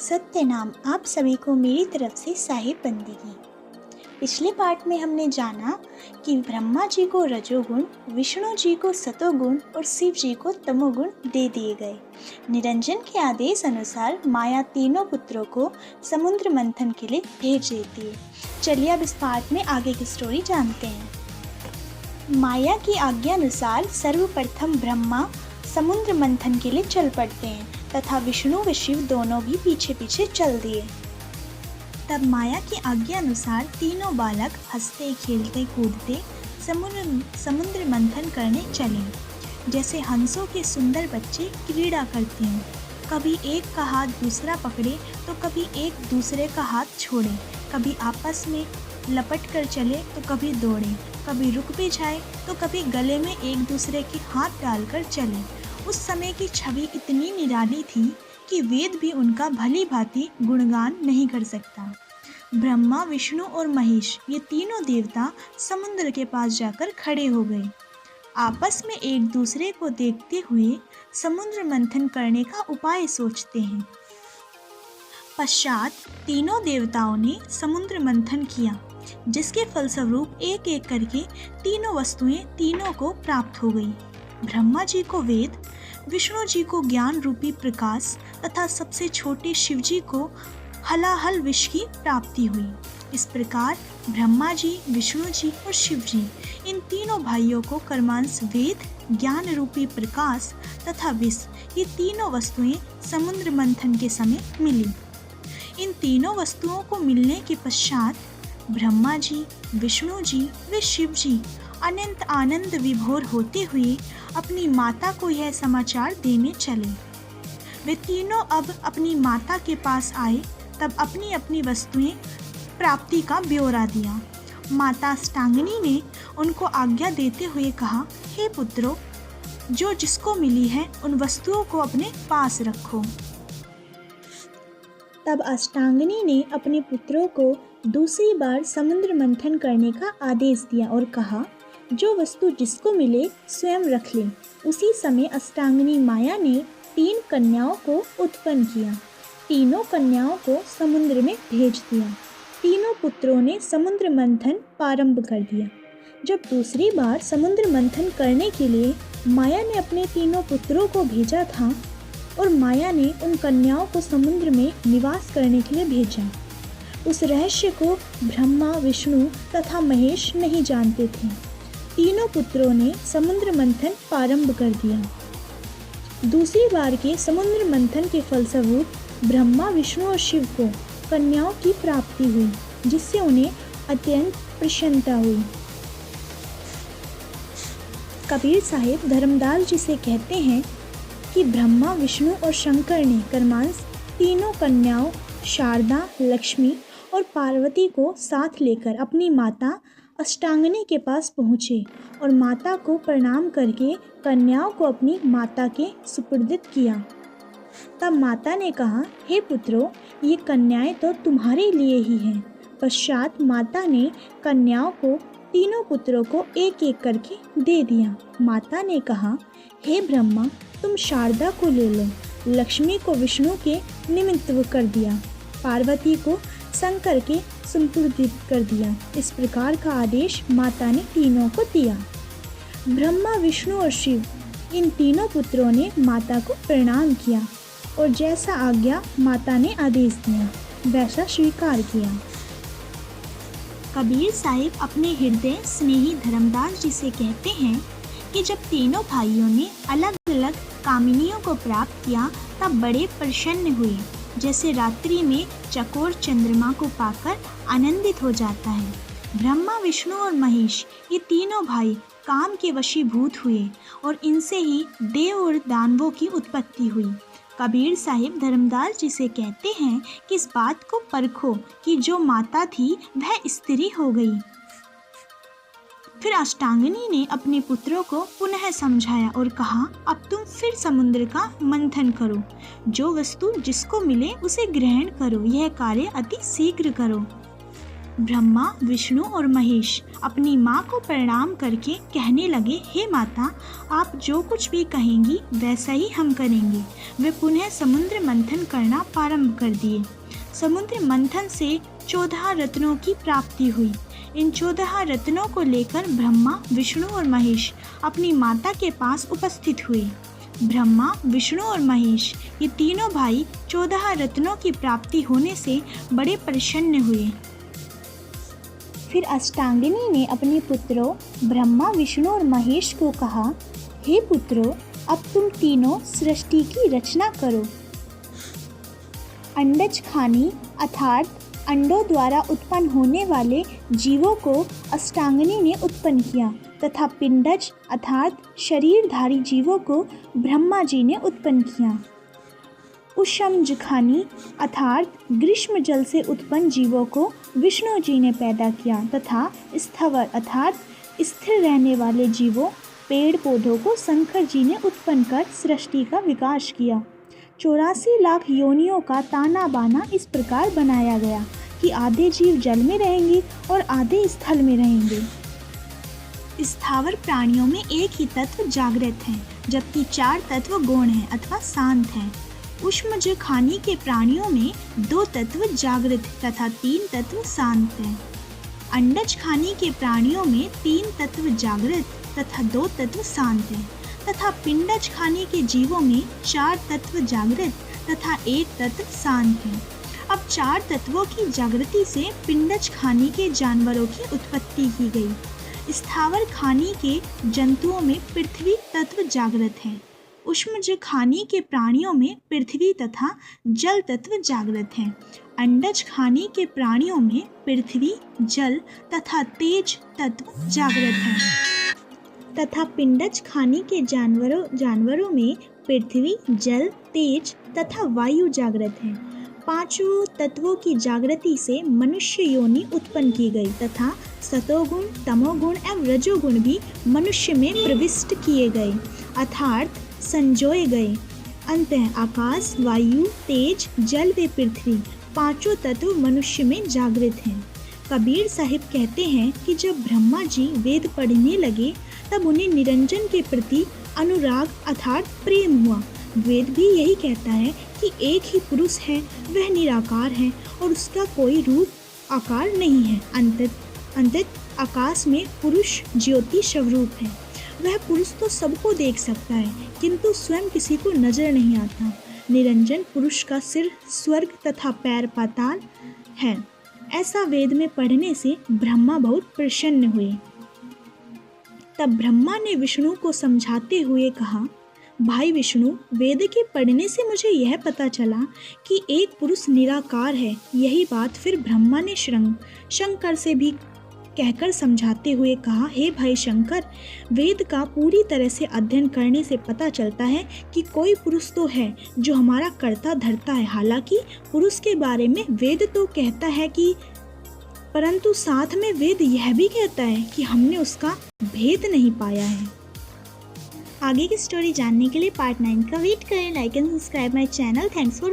सत्यनाम आप सभी को मेरी तरफ से साहिब बंदगी। पिछले पार्ट में हमने जाना कि ब्रह्मा जी को रजोगुण, विष्णु जी को सतोगुण और शिव जी को तमोगुण दे दिए गए। निरंजन के आदेश अनुसार माया तीनों पुत्रों को समुद्र मंथन के लिए भेज देती है। चलिए अब इस पार्ट में आगे की स्टोरी जानते हैं। माया की आज्ञा अनुसार सर्वप्रथम ब्रह्मा समुद्र मंथन के लिए चल पड़ते हैं तथा विष्णु व शिव दोनों भी पीछे पीछे चल दिए। तब माया की आज्ञा अनुसार तीनों बालक हंसते खेलते कूदते समुद्र मंथन करने चले। जैसे हंसों के सुंदर बच्चे क्रीड़ा करते हैं, कभी एक का हाथ दूसरा पकड़े तो कभी एक दूसरे का हाथ छोड़े, कभी आपस में लपट कर चले तो कभी दौड़े, कभी रुक भी जाए तो कभी गले में एक दूसरे के हाथ डालकर चले। उस समय की छवि इतनी निराली थी कि वेद भी उनका भली भांति गुणगान नहीं कर सकता। ब्रह्मा, विष्णु और महेश ये तीनों देवता समुद्र के पास जाकर खड़े हो गए। आपस में एक दूसरे को देखते हुए समुद्र मंथन करने का उपाय सोचते हैं। पश्चात तीनों देवताओं ने समुद्र मंथन किया, जिसके फलस्वरूप एक एक करके तीनों वस्तुएं तीनों को प्राप्त हो गई। ब्रह्मा जी को वेद, विष्णु जी को ज्ञान रूपी प्रकाश तथा सबसे छोटे शिव जी को हलाहल विष की प्राप्ति हुई। इस प्रकार ब्रह्मा जी, विष्णु जी और शिव जी इन तीनों भाइयों को कर्मांश वेद, ज्ञान रूपी प्रकाश तथा विष ये तीनों वस्तुएं समुद्र मंथन के समय मिली। इन तीनों वस्तुओं को मिलने के पश्चात ब्रह्मा जी, विष्णु जी व शिव जी अनंत आनंद विभोर होते हुए अपनी माता को यह समाचार देने चले। वे तीनों अब अपनी माता के पास आए, तब अपनी अपनी वस्तुएं प्राप्ति का ब्यौरा दिया। माता अष्टांगिनी ने उनको आज्ञा देते हुए कहा, हे पुत्रों, जो जिसको मिली है उन वस्तुओं को अपने पास रखो। तब अष्टांगिनी ने अपने पुत्रों को दूसरी बार समुद्र मंथन करने का आदेश दिया और कहा, जो वस्तु जिसको मिले स्वयं रख ले। उसी समय अष्टांगिनी माया ने 3 कन्याओं को उत्पन्न किया। तीनों कन्याओं को समुद्र में भेज दिया। तीनों पुत्रों ने समुद्र मंथन प्रारंभ कर दिया। जब दूसरी बार समुद्र मंथन करने के लिए माया ने अपने तीनों पुत्रों को भेजा था और माया ने उन कन्याओं को समुद्र में निवास करने के लिए भेजा, उस रहस्य को ब्रह्मा, विष्णु तथा महेश नहीं जानते थे। तीनों पुत्रों ने समुद्र मंथन प्रारंभ कर दिया। दूसरी बार के समुद्र मंथन के फलस्वरूप ब्रह्मा, विष्णु और शिव को कन्याओं की प्राप्ति हुई, जिससे उन्हें अत्यंत प्रसन्नता हुई। कबीर साहिब धर्मदास जी से कहते हैं कि ब्रह्मा, विष्णु और शंकर ने कर्मांश तीनों कन्याओं शारदा, लक्ष्मी और पार्वती को साथ लेकर अपनी माता अष्टांगिनी के पास पहुँचे और माता को प्रणाम करके कन्याओं को अपनी माता के सुपुर्दित किया। तब माता ने कहा, हे पुत्रों, ये कन्याएं तो तुम्हारे लिए ही हैं। पश्चात माता ने कन्याओं को तीनों पुत्रों को एक एक करके दे दिया। माता ने कहा, हे ब्रह्मा, तुम शारदा को ले लो। लक्ष्मी को विष्णु के निमित्त कर दिया, पार्वती को शंकर के सुपुर्दित कर दिया। इस प्रकार का आदेश माता ने तीनों को दिया। ब्रह्मा, विष्णु और शिव इन तीनों पुत्रों ने माता को प्रणाम किया और जैसा आज्ञा माता ने आदेश दिया वैसा स्वीकार किया। कबीर साहिब अपने हृदय स्नेही धर्मदास जी से कहते हैं कि जब तीनों भाइयों ने अलग अलग कामिनियों को प्राप्त किया तब बड़े प्रसन्न हुए, जैसे रात्रि में चकोर चंद्रमा को पाकर आनंदित हो जाता है। ब्रह्मा, विष्णु और महेश ये तीनों भाई काम के वशीभूत हुए और इनसे ही देव और दानवों की उत्पत्ति हुई। कबीर साहिब धर्मदास जी से कहते हैं कि इस बात को परखो कि जो माता थी वह स्त्री हो गई। फिर अष्टांगिनी ने अपने पुत्रों को पुनः समझाया और कहा, अब तुम फिर समुद्र का मंथन करो। जो वस्तु जिसको मिले उसे ग्रहण करो। यह कार्य अति शीघ्र करो। ब्रह्मा, विष्णु और महेश अपनी माँ को प्रणाम करके कहने लगे, हे माता, आप जो कुछ भी कहेंगी वैसा ही हम करेंगे। वे पुनः समुद्र मंथन करना प्रारंभ कर दिए। समुद्र मंथन से 14 रत्नों की प्राप्ति हुई। इन 14 रत्नों को लेकर ब्रह्मा, विष्णु और महेश अपनी माता के पास उपस्थित हुए। ब्रह्मा, विष्णु और महेश ये तीनों भाई 14 रत्नों की प्राप्ति होने से बड़े प्रसन्न हुए। फिर अष्टांगिनी ने अपने पुत्रों ब्रह्मा, विष्णु और महेश को कहा, हे पुत्रों, अब तुम तीनों सृष्टि की रचना करो। अंडज खानी अर्थात अंडों द्वारा उत्पन्न होने वाले जीवों को अष्टांगिनी ने उत्पन्न किया तथा पिंडज अर्थात शरीरधारी जीवों को ब्रह्मा जी ने उत्पन्न किया। उष्मजखानी अर्थात ग्रीष्म जल से उत्पन्न जीवों को विष्णु जी ने पैदा किया तथा स्थावर अर्थात स्थिर रहने वाले जीवों पेड़ पौधों को शंकर जी ने उत्पन्न कर सृष्टि का विकास किया। 84 लाख योनियों का ताना बाना इस प्रकार बनाया गया कि आधे जीव जल में रहेंगे और आधे स्थल में रहेंगे। स्थावर प्राणियों में एक ही तत्व जागृत है, जबकि 4 तत्व गौण हैं अथवा शांत हैं। उष्मजखानी के प्राणियों में 2 तत्व जागृत तथा 3 तत्व शांत हैं। अंडज खानी के प्राणियों में 3 तत्व जागृत तथा 2 तत्व शांत हैं तथा पिंडज खानी के जीवों में 4 तत्व जागृत तथा 1 तत्व शांत है। अब 4 तत्वों की जागृति से पिंडज खानी के जानवरों की उत्पत्ति की गई। स्थावर खानी के जंतुओं में पृथ्वी तत्व जागृत है। उष्मजखानी के प्राणियों में पृथ्वी तथा जल तत्व जागृत हैं। अंडज खानी के प्राणियों में पृथ्वी, जल तथा तेज तत्व जागृत हैं तथा पिंडज खानी के जानवरों में पृथ्वी, जल, तेज तथा वायु जागृत हैं। 5 तत्वों की जागृति से मनुष्य योनि उत्पन्न की गई तथा सतोगुण, तमोगुण एवं रजोगुण भी मनुष्य में प्रविष्ट किए गए अर्थात संजोए गए। अंततः आकाश, वायु, तेज, जल व पृथ्वी 5 तत्व मनुष्य में जागृत हैं। कबीर साहिब कहते हैं कि जब ब्रह्मा जी वेद पढ़ने लगे तब उन्हें निरंजन के प्रति अनुराग अर्थात प्रेम हुआ। वेद भी यही कहता है कि एक ही पुरुष है, वह निराकार है और उसका कोई रूप आकार नहीं है। अंतत आकाश में पुरुष ज्योति स्वरूप है। वह पुरुष तो सबको देख सकता है किंतु स्वयं किसी को नजर नहीं आता। निरंजन पुरुष का सिर स्वर्ग तथा पैर पाताल है। ऐसा वेद में पढ़ने से ब्रह्मा बहुत प्रसन्न हुए। तब ब्रह्मा ने विष्णु को समझाते हुए कहा, भाई विष्णु, वेद के पढ़ने से मुझे यह पता चला कि एक पुरुष निराकार है। यही बात फिर ब्रह्मा ने शंकर से भी कहकर समझाते हुए कहा, हे भाई शंकर, वेद का पूरी तरह से अध्ययन करने से पता चलता है कि कोई पुरुष तो है जो हमारा कर्ता धर्ता है। हालांकि पुरुष के बारे में वेद तो कहता है कि, परंतु साथ में वेद यह भी कहता है कि हमने उसका भेद नहीं पाया है। आगे की स्टोरी जानने के लिए पार्ट 9 का वेट करें। Like and subscribe my channel. Thanks for